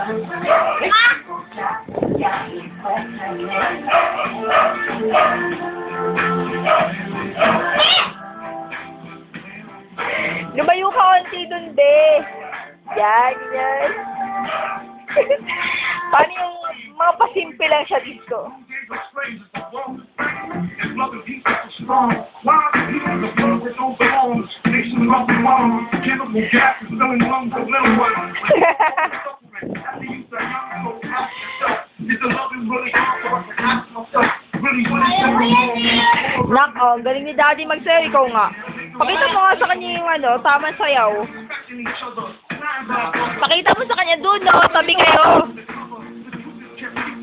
Lumayo ka konti dun, be. Yan, yan. Paano yung mga pasimple lang siya dito? Nak, oh, galing ni Daddy magsayaw, ikaw nga. Pakita mo nga sa kanya yung tamang sayaw. Pakita mo sa kanya doon, no? Tabi kayo.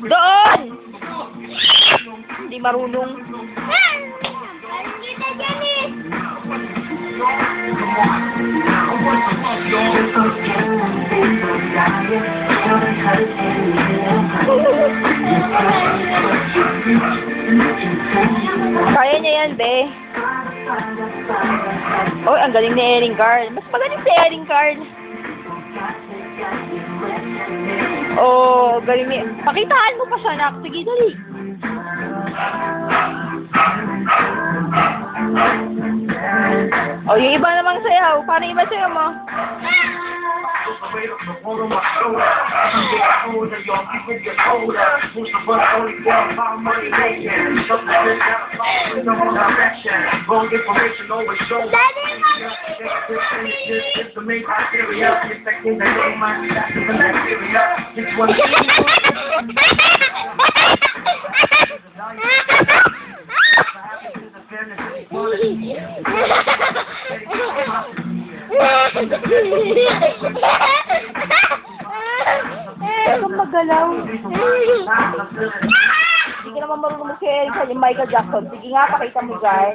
Doon! Hindi marunong. Kaya niya yan, be. Oh, ang galing ni Erin Card. Mas magaling si Erin Card. Oh, galing ni... Pakitaan mo pa siya, nak. Sige, dali. Oh, yung iba namang sayaw. Paano iba sayaw mo? Huwag magalaw. Hindi ka naman marunong mag-share sa yung Michael Jackson. Sige nga, pakita mo dyan.